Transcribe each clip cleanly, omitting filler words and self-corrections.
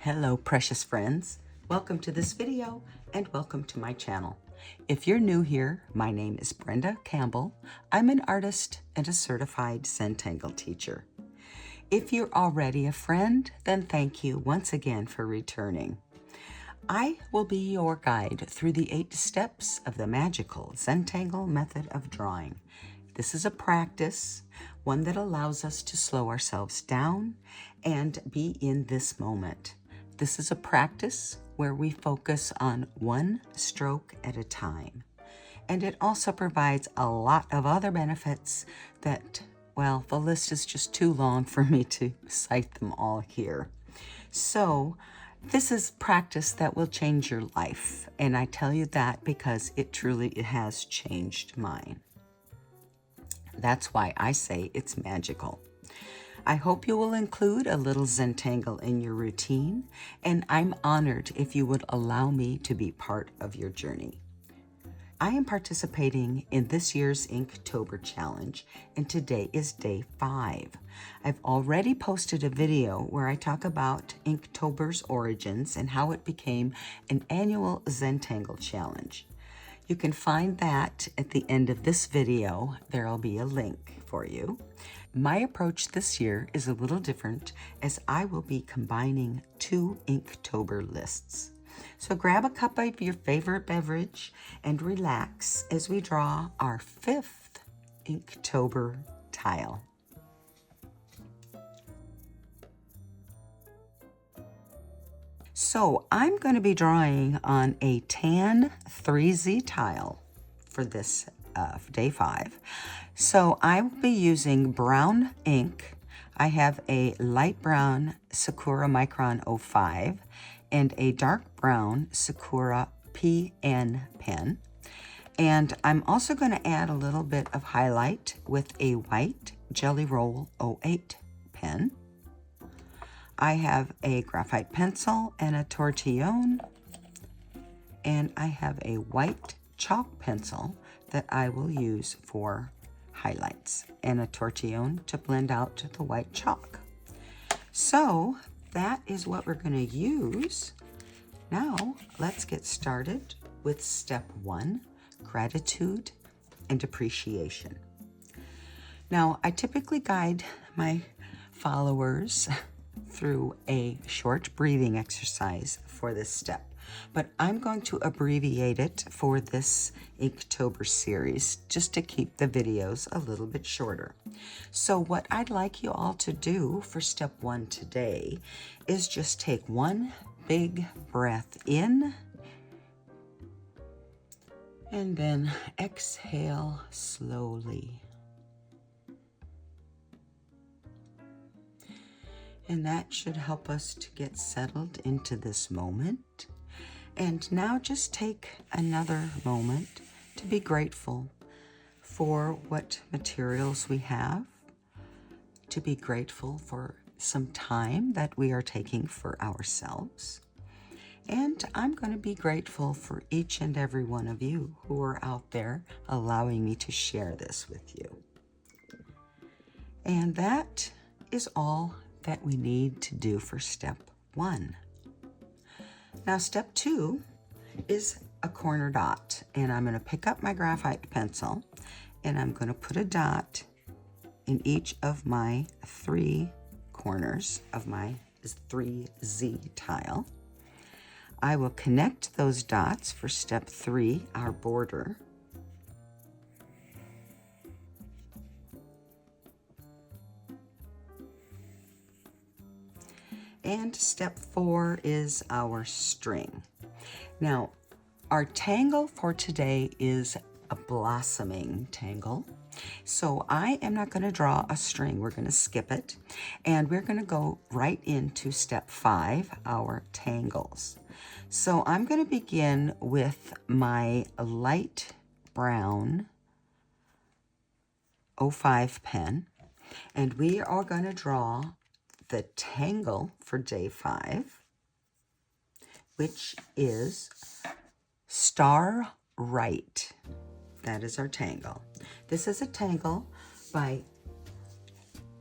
Hello, precious friends. Welcome to this video and welcome to my channel. If you're new here, my name is Brenda Campbell. I'm an artist and a certified Zentangle teacher. If you're already a friend, then thank you once again for returning. I will be your guide through the 8 steps of the Magical Zentangle Method of drawing. This is a practice, one that allows us to slow ourselves down and be in this moment. This is a practice where we focus on one stroke at a time. And it also provides a lot of other benefits that, well, the list is just too long for me to cite them all here. So, this is practice that will change your life. And I tell you that because it truly has changed mine. That's why I say it's magical. I hope you will include a little Zentangle in your routine, and I'm honored if you would allow me to be part of your journey. I am participating in this year's Inktober challenge, and today is day 5. I've already posted a video where I talk about Inktober's origins and how it became an annual Zentangle challenge. You can find that at the end of this video. There'll be a link for you. My approach this year is a little different as I will be combining 2 Inktober lists. So grab a cup of your favorite beverage and relax as we draw our 5th Inktober tile. So I'm going to be drawing on a tan 3Z tile for this day 5. So I will be using brown ink. I have a light brown Sakura Micron 05 and a dark brown Sakura PN pen. And I'm also going to add a little bit of highlight with a white Jelly Roll 08 pen. I have a graphite pencil and a tortillon, and I have a white chalk pencil that I will use for highlights and a tortillon to blend out the white chalk. So that is what we're going to use. Now let's get started with step 1, gratitude and appreciation. Now I typically guide my followers through a short breathing exercise for this step, but I'm going to abbreviate it for this Inktober series just to keep the videos a little bit shorter. So what I'd like you all to do for step 1 today is just take one big breath in and then exhale slowly. And that should help us to get settled into this moment. And now just take another moment to be grateful for what materials we have, to be grateful for some time that we are taking for ourselves. And I'm going to be grateful for each and every one of you who are out there allowing me to share this with you. And that is all that we need to do for step 1. Now step 2 is a corner dot, and I'm going to pick up my graphite pencil and I'm going to put a dot in each of my 3 corners of my 3Z tile. I will connect those dots for step 3, our border. And step 4 is our string. Now, our tangle for today is a blossoming tangle. So I am not going to draw a string. We're going to skip it. And we're going to go right into step 5, our tangles. So I'm going to begin with my light brown 05 pen. And we are going to draw the tangle for day 5, which is Star Rite. That is our tangle. This is a tangle by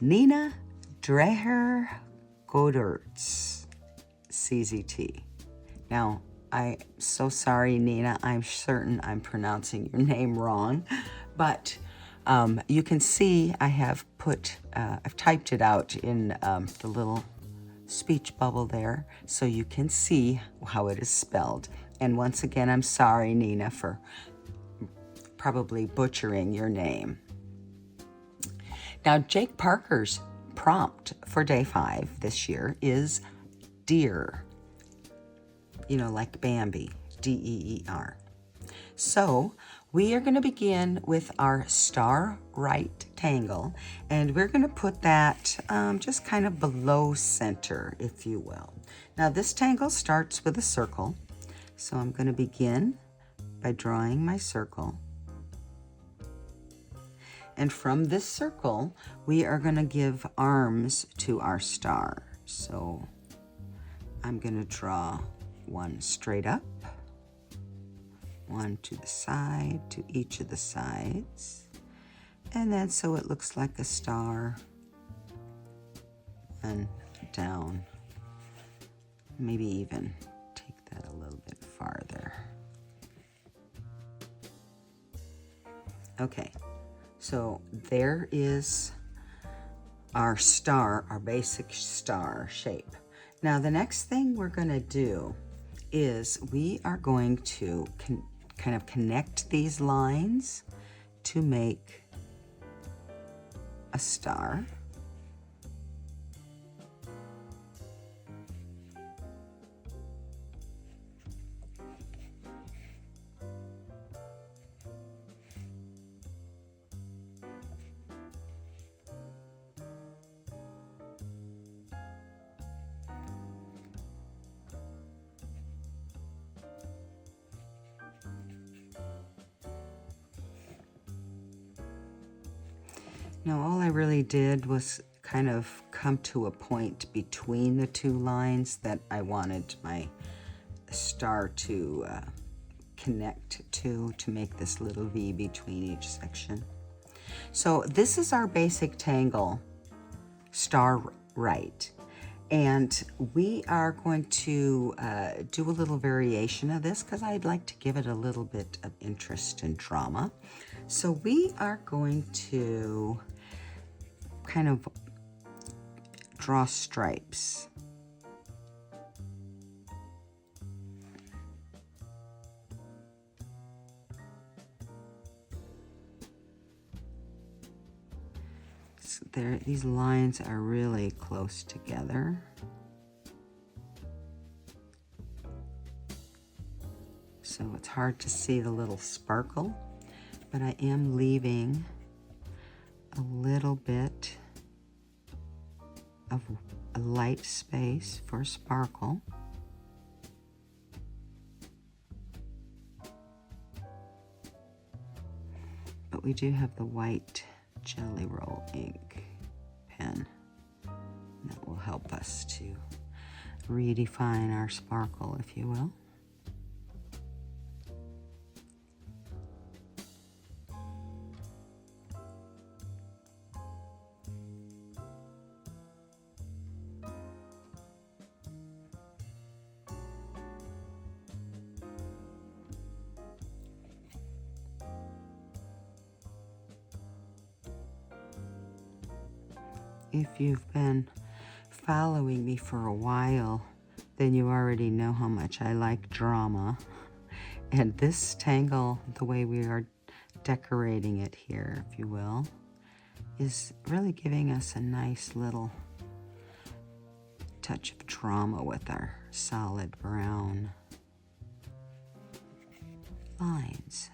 Nina Dreher Godertz. CZT. Now, I'm so sorry, Nina. I'm certain I'm pronouncing your name wrong, but you can see I have I've typed it out in the little speech bubble there, so you can see how it is spelled. And once again, I'm sorry, Nina, for probably butchering your name. Now, Jake Parker's prompt for day 5 this year is deer. You know, like Bambi, D-E-E-R. So we are going to begin with our Star Rite tangle, and we're going to put that just kind of below center, if you will. Now this tangle starts with a circle, so I'm going to begin by drawing my circle. And from this circle, we are going to give arms to our star. So I'm going to draw one straight up, one to the side, to each of the sides, and then so it looks like a star, and down. Maybe even take that a little bit farther. Okay, so there is our star, our basic star shape. Now the next thing we're going to do is we are going to kind of connect these lines to make a star. Now all I really did was kind of come to a point between the two lines that I wanted my star to connect to make this little V between each section. So this is our basic tangle, Star Rite. And we are going to do a little variation of this because I'd like to give it a little bit of interest and drama. So we are going to kind of draw stripes. So these lines are really close together. So it's hard to see the little sparkle, but I am leaving a little bit of a light space for sparkle. But we do have the white Jelly Roll ink pen. That will help us to redefine our sparkle, if you will. If you've been following me for a while, then you already know how much I like drama. And this tangle, the way we are decorating it here, if you will, is really giving us a nice little touch of drama with our solid brown lines.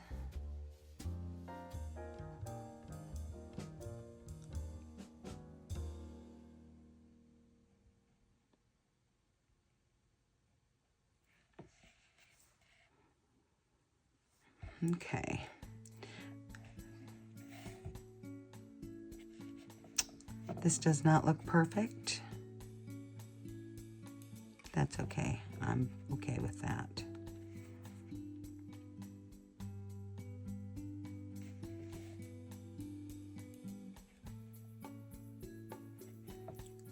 Okay. This does not look perfect. That's okay. I'm okay with that.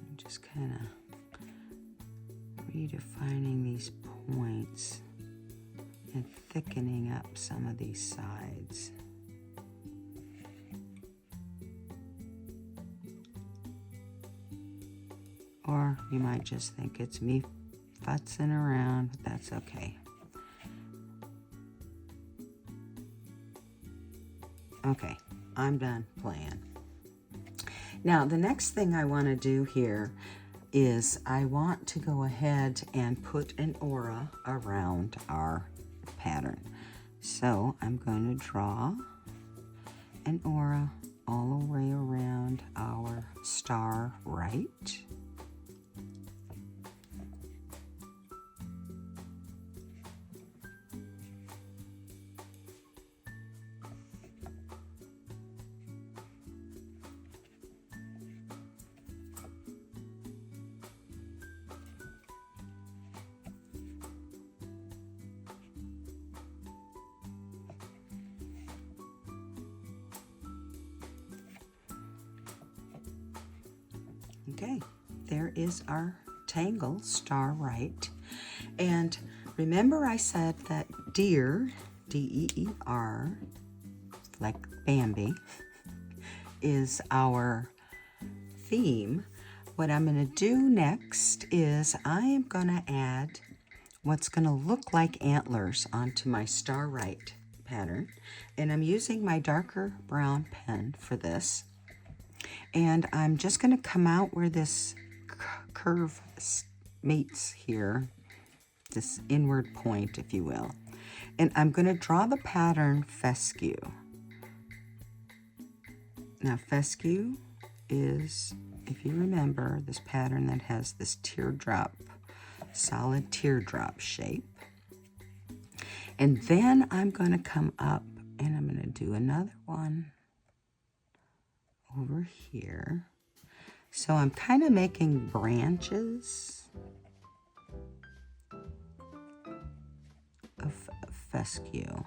I'm just kind of redefining these points and thickening up some of these sides. Or you might just think it's me futzing around, but that's okay. Okay, I'm done playing. Now, the next thing I want to do here is I want to go ahead and put an aura around our pattern. So I'm going to draw an aura all the way around our Star Rite. Okay, there is our tangle, Star Rite. And remember I said that deer, D-E-E-R, like Bambi, is our theme. What I'm going to do next is I am going to add what's going to look like antlers onto my Star Rite pattern. And I'm using my darker brown pen for this. And I'm just going to come out where this curve meets here, this inward point, if you will. And I'm going to draw the pattern fescue. Now, fescue is, if you remember, this pattern that has this teardrop, solid teardrop shape. And then I'm going to come up and I'm going to do another one over here. So I'm kind of making branches of fescue.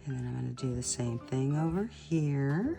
And then I'm going to do the same thing over here.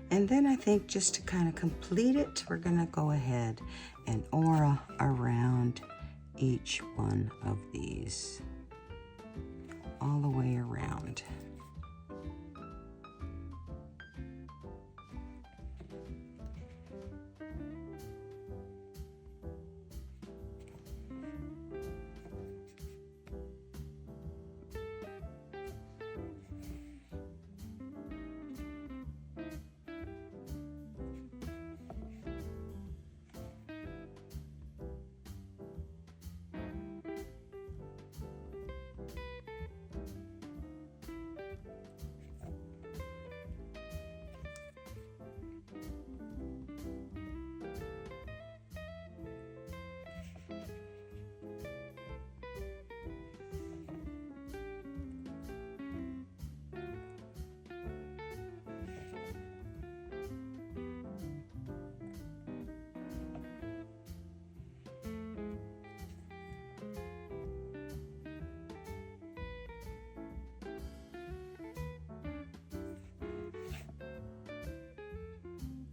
And then I think just to kind of complete it, we're going to go ahead and aura around each one of these, all the way around.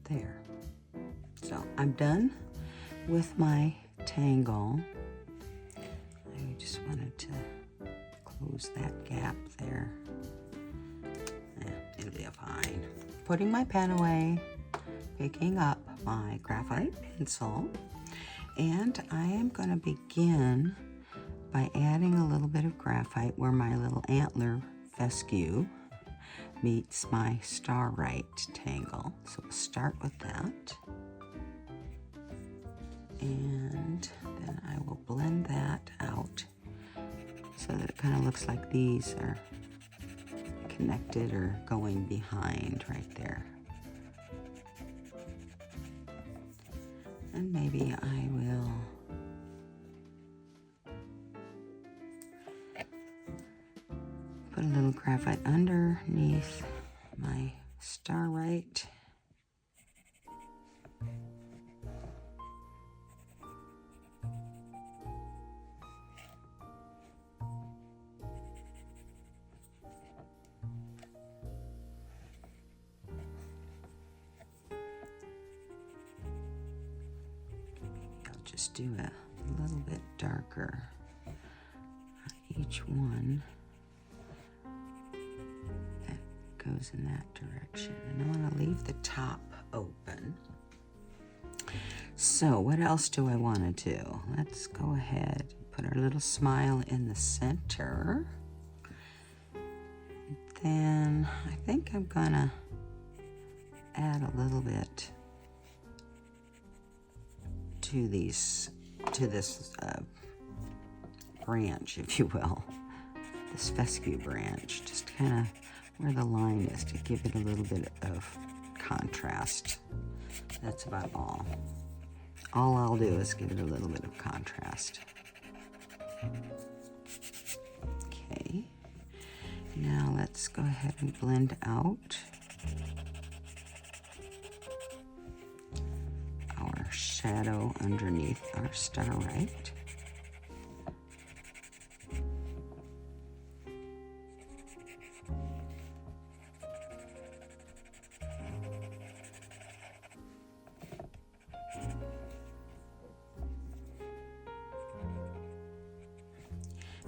There. So I'm done with my tangle. I just wanted to close that gap there. It'll be fine. Putting my pen away, picking up my graphite pencil, and I am going to begin by adding a little bit of graphite where my little antler fescue meets my Star Rite tangle. So we'll start with that. And then I will blend that out so that it kind of looks like these are connected or going behind right there. And maybe I will put a little graphite underneath my Star Rite. Just do a little bit darker on each one that goes in that direction. And I want to leave the top open. So what else do I want to do? Let's go ahead and put our little smile in the center. Then I think I'm gonna add a little bit to this branch, if you will, this fescue branch, just kind of where the line is, to give it a little bit of contrast. That's about all. All I'll do is give it a little bit of contrast. Okay, now let's go ahead and blend out our shadow underneath our Star Rite.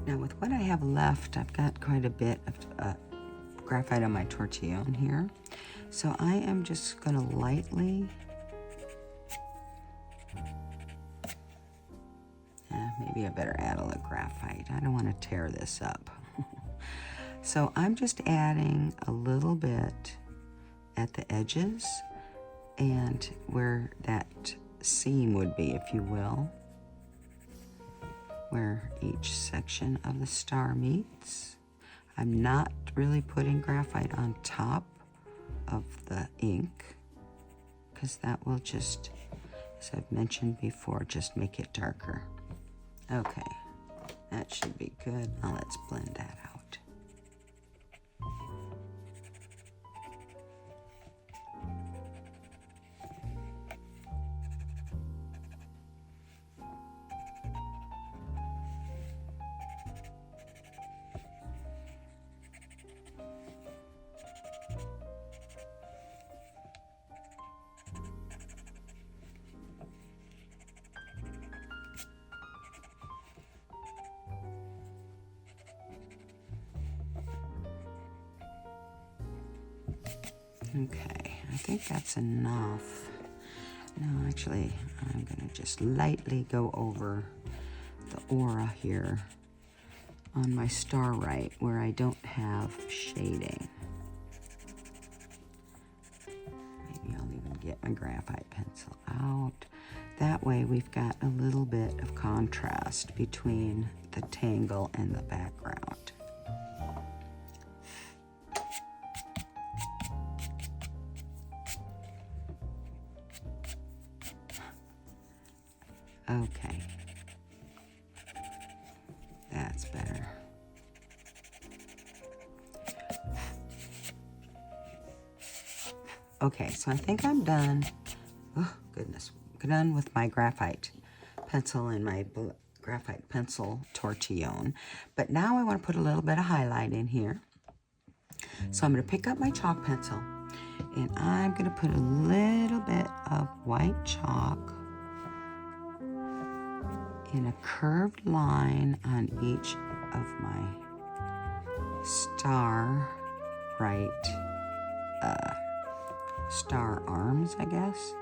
Now with what I have left, I've got quite a bit of graphite on my tortillon here. So I am just going to lightly, maybe I better add a little graphite. I don't want to tear this up. So I'm just adding a little bit at the edges and where that seam would be, if you will, where each section of the star meets. I'm not really putting graphite on top of the ink because that will just, as I've mentioned before, just make it darker. Okay, that should be good. Now let's blend that out. Okay, I think that's enough. No, actually, I'm gonna just lightly go over the aura here on my Star Rite where I don't have shading. Maybe I'll even get my graphite pencil out. That way we've got a little bit of contrast between the tangle and the background. Okay, that's better. Okay, so I think I'm done. Oh, goodness. I'm done with my graphite pencil and my graphite pencil tortillon. But now I want to put a little bit of highlight in here. So I'm going to pick up my chalk pencil and I'm going to put a little bit of white chalk in a curved line on each of my Star Rite star arms, I guess.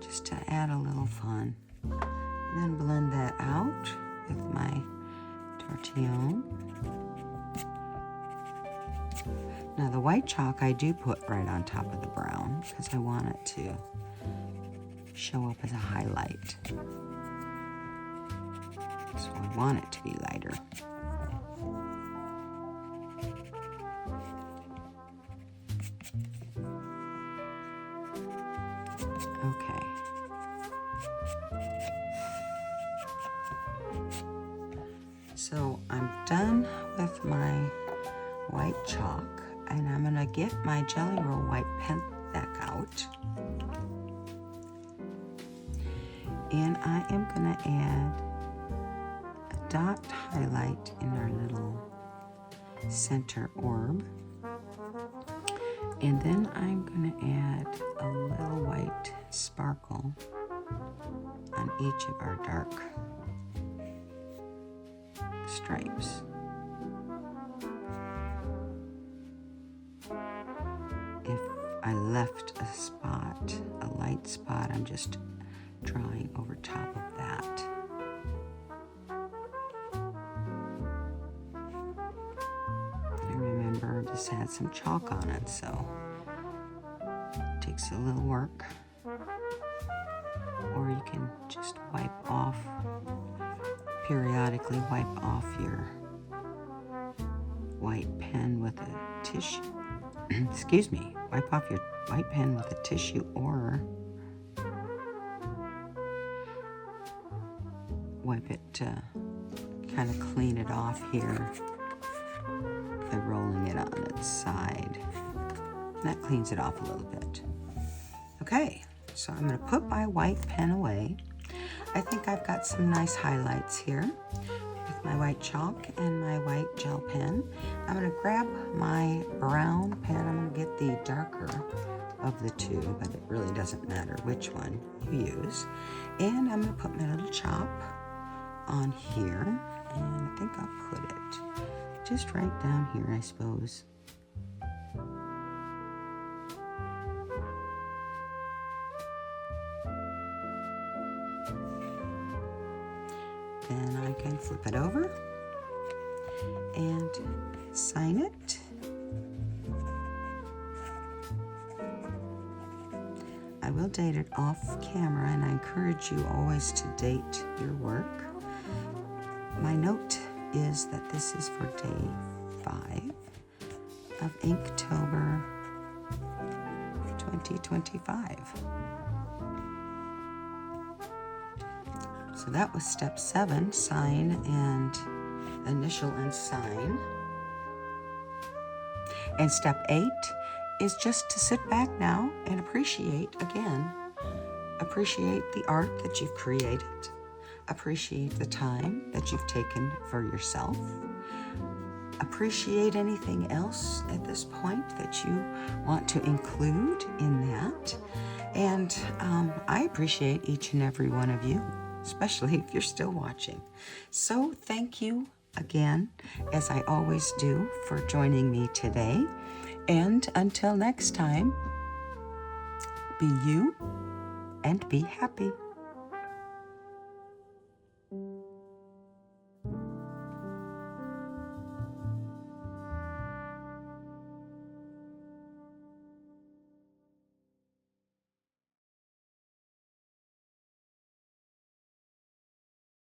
Just to add a little fun. And then blend that out with my tortillon. Now the white chalk I do put right on top of the brown because I want it to show up as a highlight. So I want it to be lighter. Okay. So I'm done with my white chalk, and I'm gonna get my Jelly Roll white pen back out. And I am gonna add a dot highlight in our little center orb. And then I'm gonna add a little white sparkle on each of our dark stripes. If I left a spot, a light spot, I'm just drawing over top of that. And remember, this had some chalk on it, so it takes a little work. Or you can just wipe off, periodically wipe off your white pen with a tissue. Excuse me, wipe off your white pen with a tissue, or wipe it to kind of clean it off here by rolling it on its side. And that cleans it off a little bit. Okay, so I'm going to put my white pen away. I think I've got some nice highlights here with my white chalk and my white gel pen. I'm going to grab my brown pen. I'm going to get the darker of the two, but it really doesn't matter which one you use. And I'm going to put my little chop on here, and I think I'll put it just right down here, I suppose. Then I can flip it over and sign it. I will date it off camera, and I encourage you always to date your work. My note is that this is for day 5 of Inktober 2025. So that was step 7, sign and initial and sign. And step 8 is just to sit back now and appreciate the art that you've created. Appreciate the time that you've taken for yourself. Appreciate anything else at this point that you want to include in that. And I appreciate each and every one of you, especially if you're still watching. So thank you again, as I always do, for joining me today. And until next time, be you and be happy.